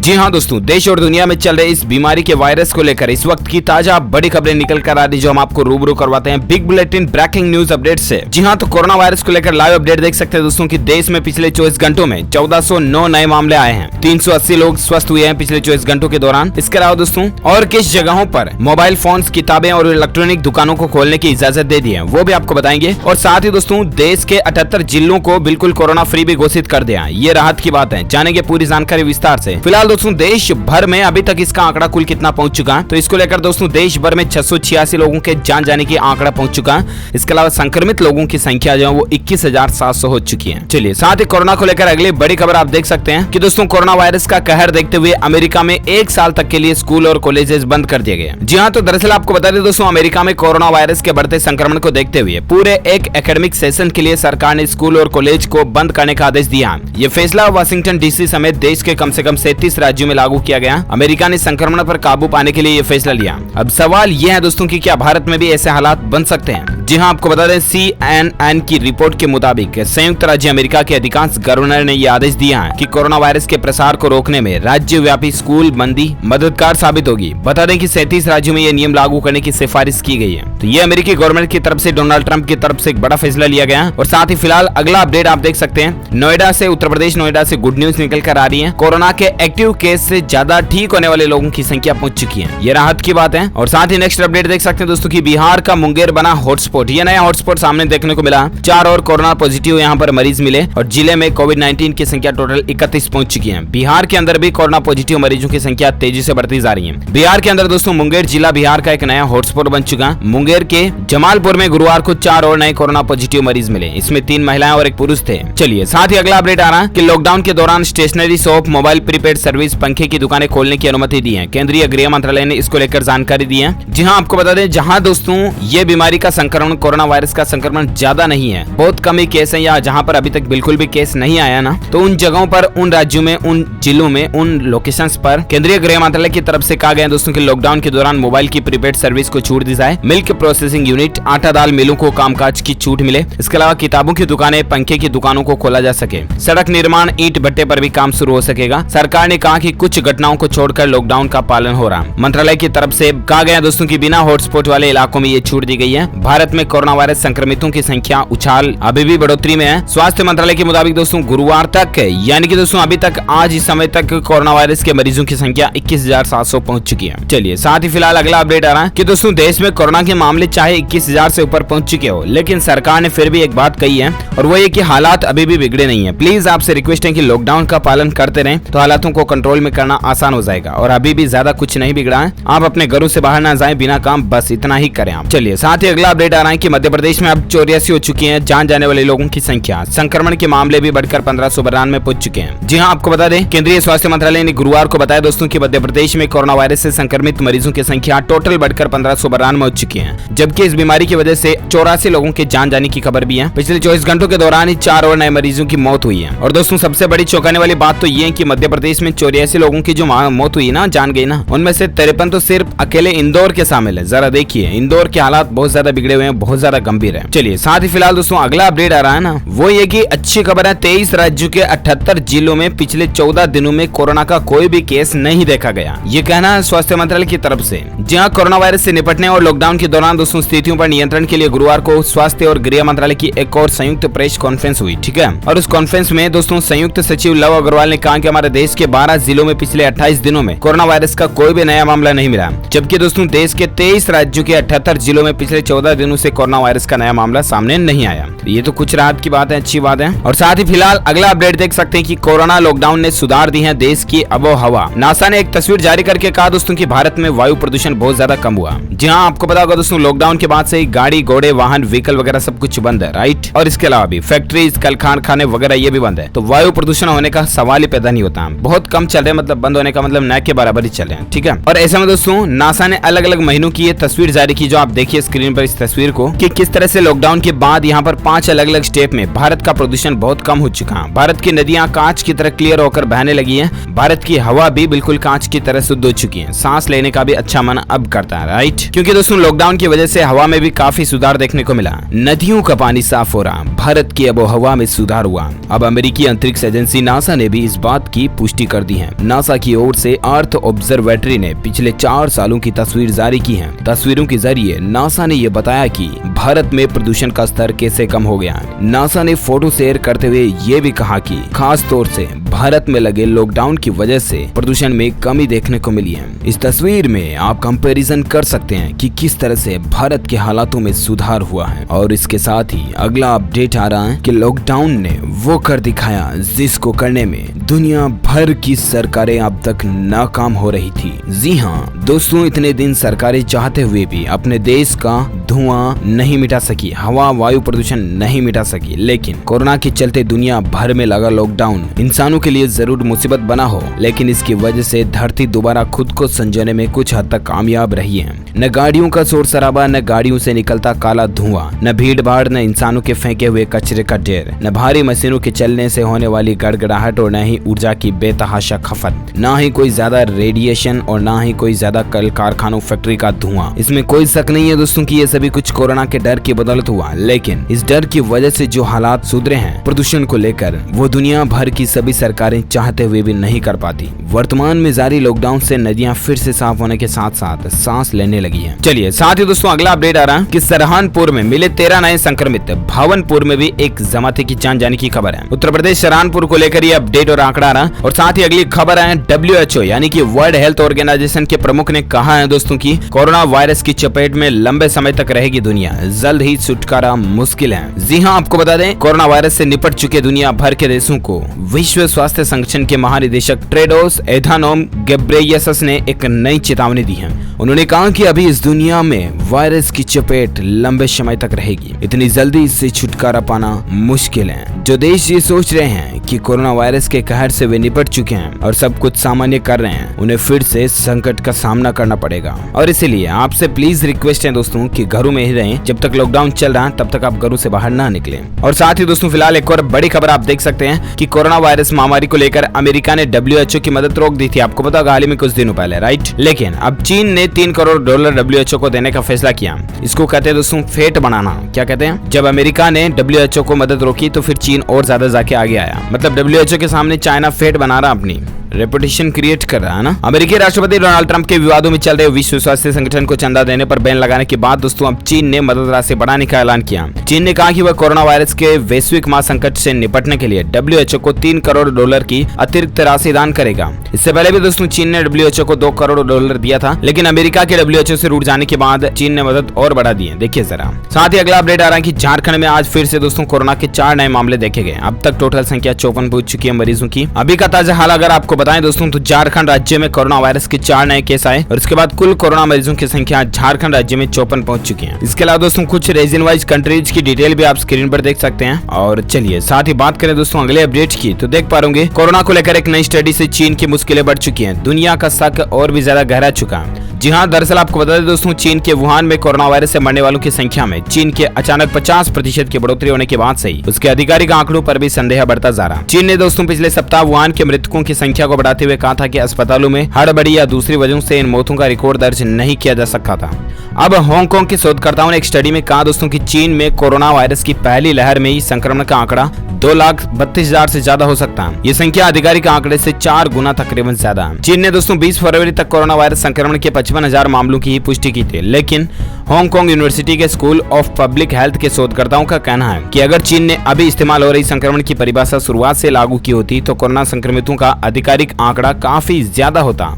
जी हाँ दोस्तों, देश और दुनिया में चल रहे इस बीमारी के वायरस को लेकर इस वक्त की ताजा बड़ी खबरें निकल कर आ रही जो हम आपको रूबरू करवाते हैं big bulletin breaking news update से। जी हाँ, तो कोरोना वायरस को लेकर लाइव अपडेट देख सकते हैं दोस्तों कि देश में पिछले 24 घंटों में 1409 नए मामले आए हैं। 380 लोग स्वस्थ हुए हैं पिछले 24 घंटों के दौरान। इसके अलावा दोस्तों और किस जगहों पर मोबाइल फोन, किताबें और इलेक्ट्रॉनिक दुकानों को खोलने की इजाजत दे दी है वो भी आपको बताएंगे। और साथ ही दोस्तों देश के 78 जिलों को बिल्कुल कोरोना फ्री भी घोषित कर दिया। ये राहत की बात है, जानेंगे पूरी जानकारी विस्तार से। फिलहाल दोस्तों देश भर में अभी तक इसका आंकड़ा कुल कितना पहुंच चुका है, तो इसको लेकर दोस्तों देश भर में 686 लोगों के जान जाने की आंकड़ा पहुंच चुका है। इसके अलावा संक्रमित लोगों की संख्या जो है वो 21,700 हो चुकी है। चलिए साथ ही कोरोना को लेकर अगली बड़ी खबर आप देख सकते हैं कि दोस्तों कोरोना वायरस का कहर देखते हुए अमेरिका में 1 साल तक के लिए स्कूल और कॉलेजेस बंद कर दिए गए। जी हाँ, तो दरअसल आपको बता दें दोस्तों, अमेरिका में कोरोना वायरस के बढ़ते संक्रमण को देखते हुए पूरे एक एकेडमिक सेशन के लिए सरकार ने स्कूल और कॉलेज को बंद करने का आदेश दिया। ये फैसला वाशिंगटन डीसी समेत देश के कम से कम 37 राज्यों में लागू किया गया। अमेरिका ने संक्रमण पर काबू पाने के लिए ये फैसला लिया। अब सवाल यह है दोस्तों कि क्या भारत में भी ऐसे हालात बन सकते हैं? जी हाँ, आपको बता दें CNN की रिपोर्ट के मुताबिक संयुक्त राज्य अमेरिका के अधिकांश गवर्नर ने यह आदेश दिया है कि कोरोना वायरस के प्रसार को रोकने में राज्यव्यापी स्कूल बंदी मददगार साबित होगी। बता दें कि 37 राज्यों में यह नियम लागू करने की सिफारिश की गई है। तो ये अमेरिकी गवर्नमेंट की तरफ से डोनाल्ड ट्रंप की तरफ से एक बड़ा फैसला लिया गया। और साथ ही फिलहाल अगला अपडेट आप देख सकते हैं, नोएडा से, उत्तर प्रदेश नोएडा से गुड न्यूज निकल कर आ रही है। कोरोना के एक्टिव केस से ज्यादा ठीक होने वाले लोगों की संख्या पहुंच चुकी है। ये राहत की बात है। और साथ ही नेक्स्ट अपडेट देख सकते हैं दोस्तों कि बिहार का मुंगेर बना हॉटस्पॉट। ये नया हॉटस्पॉट सामने देखने को मिला। 4 और कोरोना पॉजिटिव यहाँ पर मरीज मिले और जिले में कोविड-19 की संख्या टोटल 31 पहुंच चुकी है। बिहार के अंदर भी कोरोना पॉजिटिव मरीजों की संख्या तेजी से बढ़ती जा रही है। बिहार के अंदर दोस्तों मुंगेर जिला बिहार का एक नया हॉटस्पॉट बन चुका। मुंगेर के जमालपुर में गुरुवार को 4 और नए कोरोना पॉजिटिव मरीज मिले। इसमें 3 महिलाएं और 1 पुरुष थे। चलिए साथ ही अगला अपडेट आ रहा है कि लॉकडाउन के दौरान stationery shop, mobile prepaid service, पंखे की दुकानें खोलने की अनुमति दी है। केंद्रीय गृह मंत्रालय ने इसको लेकर जानकारी दी है। जी हाँ, आपको बता दें जहाँ दोस्तों ये बीमारी का संक्रमण, कोरोना वायरस का संक्रमण ज्यादा नहीं है, बहुत कम ही केस है, या जहाँ पर अभी तक बिल्कुल भी केस नहीं आया ना, तो उन जगहों पर, उन राज्यों में, उन जिलों में, उन लोकेशंस पर केंद्रीय गृह मंत्रालय की तरफ से कहा गया दोस्तों कि लॉकडाउन के दौरान मोबाइल की प्रीपेड सर्विस को छूट दी जाए। मिल्क प्रोसेसिंग यूनिट, आटा दाल मिलों को कामकाज की छूट मिले। इसके अलावा किताबों की दुकानें, पंखे की दुकानों को खोला जा सके। सड़क निर्माण, ईंट भट्टे पर भी काम शुरू हो सकेगा। सरकार ने कहा कि कुछ घटनाओं को छोड़कर लॉकडाउन का पालन हो रहा। मंत्रालय की तरफ से कहा गया दोस्तों कि बिना हॉटस्पॉट वाले इलाकों में ये छूट दी गई है। भारत में कोरोना वायरस संक्रमितों की संख्या उछाल अभी भी बढ़ोतरी में है। स्वास्थ्य मंत्रालय के मुताबिक दोस्तों गुरुवार तक, यानी कि दोस्तों अभी तक आज इस समय तक कोरोना वायरस के मरीजों की संख्या 21,700 पहुंच चुकी है। चलिए साथ ही फिलहाल अगला अपडेट आ रहा है कि दोस्तों देश में कोरोना के मामले चाहे 21,000 से ऊपर पहुंच चुके हो, लेकिन सरकार ने फिर भी एक बात कही है और वो ये कि हालात अभी भी बिगड़े नहीं है। प्लीज आपसे रिक्वेस्ट है कि लॉकडाउन का पालन करते रहें तो हालातों को कंट्रोल में करना आसान हो जाएगा। और अभी भी ज्यादा कुछ नहीं बिगड़ा है। आप अपने घरों से बाहर ना जाएं बिना काम, बस इतना ही करें आप। चलिए साथ ही अगला अपडेट आ रहा है कि मध्य प्रदेश में अब 84 हो चुकी है जान जाने वाले लोगों की संख्या। संक्रमण के मामले भी बढ़कर 1592 पहुंच चुके हैं। जी हाँ, आपको बता दें केंद्रीय स्वास्थ्य मंत्रालय ने गुरुवार को बताया दोस्तों कि मध्य प्रदेश में कोरोना वायरस से संक्रमित मरीजों की संख्या टोटल बढ़कर 1592 हो चुकी है। जबकि इस बीमारी की वजह से 84 लोगों के जान जाने की खबर भी है। पिछले 24 घंटों के दौरान ही 4 और नए मरीजों की मौत हुई है। और दोस्तों सबसे बड़ी चौंकाने वाली बात तो ये है कि मध्य प्रदेश में 84 लोगों की जो मौत हुई ना, जान गई ना, उनमें से 53 तो सिर्फ अकेले इंदौर के शामिल है। जरा देखिए, इंदौर के हालात बहुत ज्यादा बिगड़े हुए हैं, बहुत ज्यादा गंभीर है। चलिए साथ ही फिलहाल दोस्तों अगला अपडेट आ रहा है ना, वो ये कि अच्छी खबर है, 23 राज्यों के 78 जिलों में पिछले 14 दिनों में कोरोना का कोई भी केस नहीं देखा गया। ये कहना है स्वास्थ्य मंत्रालय की तरफ से। जहां कोरोना वायरस से निपटने और लॉकडाउन के दौरान दोस्तों स्थितियों पर नियंत्रण के लिए गुरुवार को स्वास्थ्य और गृह मंत्रालय की एक और संयुक्त प्रेस कॉन्फ्रेंस हुई, ठीक है। और उस कॉन्फ्रेंस में दोस्तों संयुक्त सचिव लव अग्रवाल ने कहा कि हमारे देश के 12 जिलों में पिछले 28 दिनों में कोरोना वायरस का कोई भी नया मामला नहीं मिला। जबकि दोस्तों देश के 23 राज्यों के 78 जिलों में पिछले 14 दिनों से कोरोना वायरस का नया मामला सामने नहीं आया। ये तो कुछ राहत की बात है, अच्छी बात है। और साथ ही फिलहाल अगला अपडेट देख सकते हैं कि कोरोना लॉकडाउन ने सुधार दी है देश की आबोहवा। नासा ने एक तस्वीर जारी करके कहा दोस्तों कि भारत में वायु प्रदूषण बहुत ज्यादा कम हुआ। जी हाँ, आपको पता होगा दोस्तों लॉकडाउन के बाद से गाड़ी, घोड़े, वाहन, व्हीकल वगैरह सब कुछ बंद है, राइट। और इसके अलावा भी फैक्ट्रीज, कारखाने वगैरह ये भी बंद है, तो वायु प्रदूषण होने का सवाल ही पैदा नहीं होता। बहुत कम चल रहे, मतलब बंद होने का मतलब न के बराबर ही चल रहे हैं, ठीक है। और ऐसे में दोस्तों नासा ने अलग अलग महीनों की ये तस्वीर जारी की, जो आप देखिए स्क्रीन पर इस तस्वीर को, कि किस तरह से लॉकडाउन के बाद यहाँ पर 5 अलग अलग स्टेप में भारत का प्रदूषण बहुत कम हो चुका है। भारत की नदियां कांच की तरह क्लियर होकर बहने लगी है। भारत की हवा भी बिल्कुल कांच की तरह शुद्ध हो चुकी है। सांस लेने का भी अच्छा मन अब करता है, राइट। क्योंकि दोस्तों लॉकडाउन की वजह से हवा में भी काफी सुधार देखने को मिला। नदियों का पानी साफ हो रहा, भारत की आबोहवा में सुधार हुआ। अब अमेरिकी अंतरिक्ष एजेंसी नासा ने भी इस बात की पुष्टि कर दी है। नासा की ओर से अर्थ ऑब्जर्वेटरी ने पिछले 4 सालों की तस्वीर जारी की है। तस्वीरों के जरिए नासा ने यह बताया कि भारत में प्रदूषण का स्तर कैसे कम हो गया। नासा ने फोटो शेयर करते हुए ये भी कहा कि खास तौर से भारत में लगे लॉकडाउन की वजह से प्रदूषण में कमी देखने को मिली है। इस तस्वीर में आप कंपैरिजन कर सकते हैं कि किस तरह से भारत के हालातों में सुधार हुआ है। और इसके साथ ही अगला अपडेट आ रहा है कि लॉकडाउन ने वो कर दिखाया जिसको करने में दुनिया भर की सरकारें अब तक नाकाम हो रही थी। जी हाँ दोस्तों, इतने दिन सरकारें चाहते हुए भी अपने देश का धुआं नहीं मिटा सकी, हवा वायु प्रदूषण नहीं मिटा सकी। लेकिन कोरोना के चलते दुनिया भर में लगा लॉकडाउन इंसानों के लिए जरूर मुसीबत बना हो, लेकिन इसकी वजह से धरती दोबारा खुद को संजोने में कुछ हद तक कामयाब रही है। न गाड़ियों का शोर शराबा, न गाड़ियों से निकलता काला धुआं, न भीड़ भाड़, न इंसानों के फेंके हुए कचरे का ढेर, न भारी मशीनों के चलने से होने वाली गड़गड़ाहट, और न ही ऊर्जा की बेतहाशा खपत, न ही कोई ज्यादा रेडिएशन, और न ही कोई ज्यादा कल कारखानों फैक्ट्री का धुआं। इसमें कोई शक नहीं है दोस्तों कि ये सभी कुछ कोरोना के डर की बदौलत हुआ। लेकिन इस डर की वजह से जो हालात सुधरे हैं प्रदूषण को लेकर, वो दुनिया भर की सभी सरकारें चाहते हुए भी नहीं कर पाती। वर्तमान में जारी लॉकडाउन से नदियां फिर से साफ होने के साथ साथ सांस लेने लगी हैं। चलिए साथ ही दोस्तों अगला अपडेट आ रहा है कि सहारनपुर में मिले 13 नए संक्रमित, भावनपुर में भी एक जमाती की जान जाने की खबर है। उत्तर प्रदेश सहारनपुर को लेकर ये अपडेट और आंकड़ा आ रहा है। और साथ ही अगली खबर है WHO यानी कि वर्ल्ड हेल्थ ऑर्गेनाइजेशन के प्रमुख ने कहा है दोस्तों की कोरोना वायरस की चपेट में लंबे समय तक रहेगी दुनिया, जल्द ही छुटकारा मुश्किल है। जी हाँ, आपको बता दें कोरोना वायरस से निपट चुके दुनिया भर के देशों को विश्व स्वास्थ्य संगठन के महानिदेशक टेड्रोस एधानोम घेब्रेयेसस ने एक नई चेतावनी दी है। उन्होंने कहा कि अभी इस दुनिया में वायरस की चपेट लंबे समय तक रहेगी, इतनी जल्दी इससे छुटकारा पाना मुश्किल है। जो देश ये सोच रहे हैं कि कोरोना वायरस के कहर से वे निपट चुके हैं और सब कुछ सामान्य कर रहे हैं, उन्हें फिर से संकट का सामना करना पड़ेगा। और इसीलिए आपसे प्लीज रिक्वेस्ट है दोस्तों कि घरों में ही रहें। जब तक लॉकडाउन चल रहा है तब तक आप घरों से बाहर ना निकलें। और साथ ही दोस्तों फिलहाल एक और बड़ी खबर आप देख सकते हैं कि कोरोना वायरस महामारी को लेकर अमेरिका ने WHO की मदद रोक दी थी, आपको पता होगा हाल ही में कुछ दिनों पहले, राइट। लेकिन अब चीन ने $3 करोड़ WHO को देने का फैसला किया। इसको कहते हैं दोस्तों फेट बनाना। क्या कहते हैं? जब अमेरिका ने WHO को मदद रोकी तो फिर चीन और ज्यादा जाके आगे आया। मतलब WHO के सामने चाइना फेट बना रहा अपनी रेपुटेशन क्रिएट कर रहा है ना। अमेरिकी राष्ट्रपति डोनाल्ड ट्रंप के विवादों में चल रहे विश्व स्वास्थ्य संगठन को चंदा देने पर बैन लगाने के बाद दोस्तों अब चीन ने मदद राशि बढ़ाने का ऐलान किया। चीन ने कहा कि वह कोरोना वायरस के वैश्विक महासंकट से निपटने के लिए WHO को $3 करोड़ की अतिरिक्त राशि दान करेगा। इससे पहले भी दोस्तों चीन ने WHO को $2 करोड़ दिया था, लेकिन अमेरिका के WHO से रूठ जाने के बाद चीन ने मदद और बढ़ा दी है। देखिए जरा। साथ ही अगला अपडेट आ रहा है कि झारखंड में आज फिर से दोस्तों कोरोना के 4 नए मामले देखे गए। अब तक टोटल संख्या 54 पहुंच चुकी है मरीजों की। अभी का ताजा हाल अगर आपको बताएं दोस्तों तो झारखंड राज्य में कोरोना वायरस के 4 नए केस आए और इसके बाद कुल कोरोना मरीजों की संख्या झारखंड राज्य में 54 पहुंच चुकी है। इसके अलावा दोस्तों कुछ रीजन वाइज कंट्रीज की डिटेल भी आप स्क्रीन पर देख सकते हैं। और चलिए साथ ही बात करें दोस्तों अगले अपडेट की तो देख पा रहे कोरोना को लेकर एक नई स्टडी से चीन की मुश्किलें बढ़ चुकी हैं, दुनिया का शक और भी ज्यादा गहरा चुका है। जी हाँ, दरअसल आपको बता दें दोस्तों चीन के वुहान में कोरोना वायरस से मरने वालों की संख्या में चीन के अचानक 50% की बढ़ोतरी होने के बाद से ही उसके आधिकारिक आंकड़ों पर भी संदेह बढ़ता जा रहा। चीन ने दोस्तों पिछले सप्ताह वुहान के मृतकों की संख्या को बढ़ाते हुए कहा था कि अस्पतालों में हड़बड़ी या दूसरी वजहों से इन मौतों का रिकॉर्ड दर्ज नहीं किया जा सकता था। अब हांगकांग के शोधकर्ताओं ने एक स्टडी में कहा दोस्तों कि चीन में कोरोना वायरस की पहली लहर में ही संक्रमण का आंकड़ा 2,32,000 से ज्यादा हो सकता है। ये संख्या आधिकारिक आंकड़े से 4 गुना तकरीबन ज्यादा है। चीन ने दोस्तों 20 फरवरी तक कोरोना वायरस संक्रमण के 55,000 मामलों की ही पुष्टि की थी, लेकिन हांगकांग यूनिवर्सिटी के स्कूल ऑफ पब्लिक हेल्थ के शोधकर्ताओं का कहना है कि अगर चीन ने अभी इस्तेमाल हो रही संक्रमण की परिभाषा शुरुआत से लागू की होती तो कोरोना संक्रमितों का आधिकारिक आंकड़ा काफी ज्यादा होता।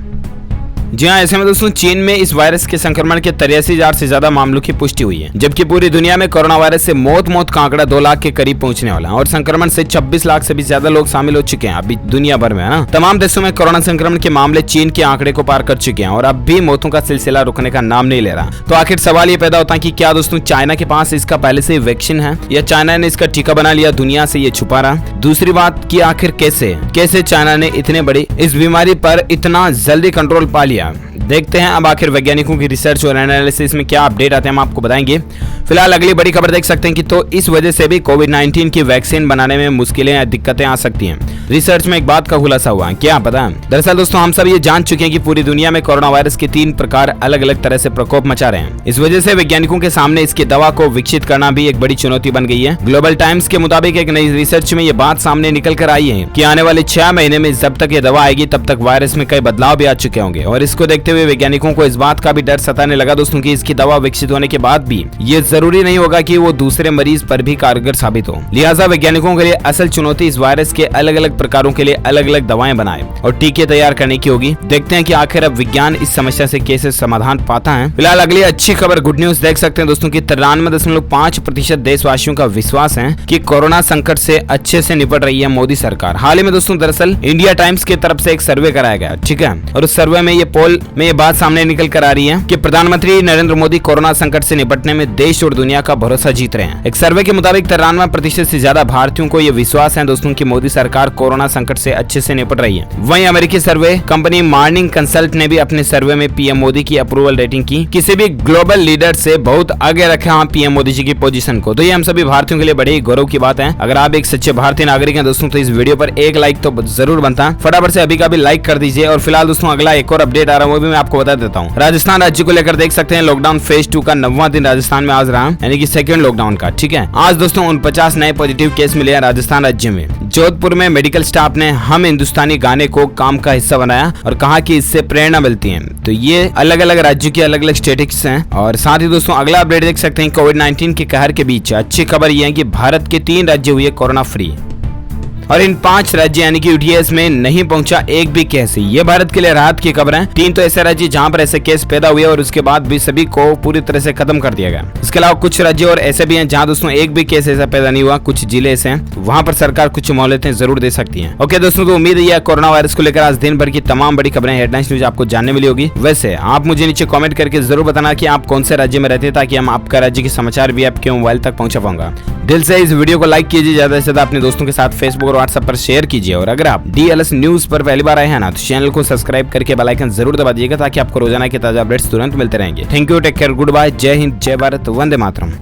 जी हाँ, ऐसे में दोस्तों चीन में इस वायरस के संक्रमण के 83,000 से ज्यादा मामलों की पुष्टि हुई है, जबकि पूरी दुनिया में कोरोना वायरस से मौत का आंकड़ा 2 लाख के करीब पहुंचने वाला है और संक्रमण से 26 लाख से भी ज्यादा लोग शामिल हो चुके हैं अभी दुनिया भर में, है ना। तमाम देशों में कोरोना संक्रमण के मामले चीन के आंकड़े को पार कर चुके हैं और अब भी मौतों का सिलसिला रुकने का नाम नहीं ले रहा। तो आखिर सवाल ये पैदा होता है कि क्या दोस्तों चाइना के पास इसका पहले से वैक्सीन है या चाइना ने इसका टीका बना लिया, दुनिया से ये छुपा रहा। दूसरी बात की आखिर कैसे चाइना ने इतने बड़ी इस बीमारी पर इतना जल्दी कंट्रोल पा लिया। देखते हैं अब आखिर वैज्ञानिकों की रिसर्च और एनालिसिस में क्या अपडेट आते हैं, हम आपको बताएंगे। फिलहाल अगली बड़ी खबर देख सकते हैं कि तो इस वजह से भी कोविड-19 की वैक्सीन बनाने में मुश्किलें या दिक्कतें आ सकती हैं। रिसर्च में एक बात का खुलासा हुआ है, क्या पता है? दरअसल दोस्तों हम सब ये जान चुके हैं कि पूरी दुनिया में कोरोना वायरस के 3 प्रकार अलग अलग तरह से प्रकोप मचा रहे हैं। इस वजह से वैज्ञानिकों के सामने इसकी दवा को विकसित करना भी एक बड़ी चुनौती बन गई है। ग्लोबल टाइम्स के मुताबिक एक नई रिसर्च में ये बात सामने निकल कर आई है कि आने वाले 6 महीने में जब तक ये दवा आएगी तब तक वायरस में कई बदलाव भी आ चुके होंगे। और इसको देखते हुए वैज्ञानिकों को इस बात का भी डर सताने लगा दोस्तों कि इसकी दवा विकसित होने के बाद भी ये जरूरी नहीं होगा कि वो दूसरे मरीज पर भी कारगर साबित हो। लिहाजा वैज्ञानिकों के लिए असल चुनौती इस वायरस के अलग अलग प्रकारों के लिए अलग अलग दवाएं बनाए और टीके तैयार करने की होगी। देखते हैं कि आखिर अब विज्ञान इस समस्या से कैसे समाधान पाता है। फिलहाल अगली अच्छी खबर गुड न्यूज देख सकते हैं दोस्तों की 93.5% देशवासियों का विश्वास है कि कोरोना संकट से अच्छे से निपट रही है मोदी सरकार। हाल ही में दोस्तों दरअसल इंडिया टाइम्स की तरफ से एक सर्वे कराया गया, ठीक है, और उस सर्वे में ये पोल में ये बात सामने निकल कर आ रही है कि प्रधानमंत्री नरेंद्र मोदी कोरोना संकट से निपटने में देश और दुनिया का भरोसा जीत रहे हैं। एक सर्वे के मुताबिक 93% से ज्यादा भारतीयों को ये विश्वास है दोस्तों की मोदी सरकार कोरोना संकट से अच्छे से निपट रही है। वहीं अमेरिकी सर्वे कंपनी मॉर्निंग कंसल्ट ने भी अपने सर्वे में पीएम मोदी की अप्रूवल रेटिंग की किसी भी ग्लोबल लीडर से बहुत आगे रखा पीएम मोदी जी की पोजीशन को। तो ये हम सभी भारतीयों के लिए बड़ी गौरव की बात है। अगर आप एक सच्चे भारतीय नागरिक हैं दोस्तों तो इस वीडियो पर एक लाइक तो जरूर बनता है, फटाफट से अभी का भी लाइक कर दीजिए। और फिलहाल दोस्तों अगला एक और अपडेट आ रहा है वो भी मैं आपको बता देता हूँ। राजस्थान राज्य को लेकर देख सकते हैं लॉकडाउन फेज 2 का 9वां दिन राजस्थान में आज रहा, यानी कि सेकंड लॉकडाउन का, ठीक है। आज दोस्तों 49 नए पॉजिटिव केस मिले हैं राजस्थान राज्य में। जोधपुर में मेडिकल स्टाफ ने हम हिंदुस्तानी गाने को काम का हिस्सा बनाया और कहा कि इससे प्रेरणा मिलती है। तो ये अलग अलग राज्यों की अलग अलग स्टेटिस्टिक्स हैं। और साथ ही दोस्तों अगला अपडेट देख सकते हैं कोविड-19 के कहर के बीच अच्छी खबर यह है कि भारत के 3 राज्य हुए कोरोना फ्री और इन 5 राज्य यानी कि यूटीएस में नहीं पहुंचा एक भी केस। ये भारत के लिए राहत की खबर है। 3 तो ऐसे राज्य जहां पर ऐसे केस पैदा हुए और उसके बाद भी सभी को पूरी तरह से खत्म कर दिया गया। इसके अलावा कुछ राज्य और ऐसे भी हैं जहां दोस्तों एक भी केस ऐसा पैदा नहीं हुआ। कुछ जिले ऐसे हैं वहां पर सरकार कुछ मोहलतें जरूर दे सकती है। ओके दोस्तों, तो उम्मीद है कोरोना वायरस को लेकर आज दिन भर की तमाम बड़ी खबरें हेडलाइंस न्यूज आपको जानने मिली होगी। वैसे आप मुझे नीचे कॉमेंट करके जरूर बताना कि आप कौन से राज्य में रहते हैं ताकि हम आपका राज्य के समाचार भी आपके मोबाइल तक पहुंचा पाऊंगा। दिल से इस वीडियो को लाइक कीजिए, ज्यादा से ज्यादा अपने दोस्तों के साथ फेसबुक और व्हाट्सएप पर शेयर कीजिए। और अगर आप DLS न्यूज पर पहली बार आए हैं ना तो चैनल को सब्सक्राइब करके बेल आइकन जरूर दबा दीजिएगा ताकि आपको रोजाना के ताजा अपडेट्स तुरंत मिलते रहेंगे। Thank you, take care, good bye, जय हिंद, जय भारत, वंदे मातरम।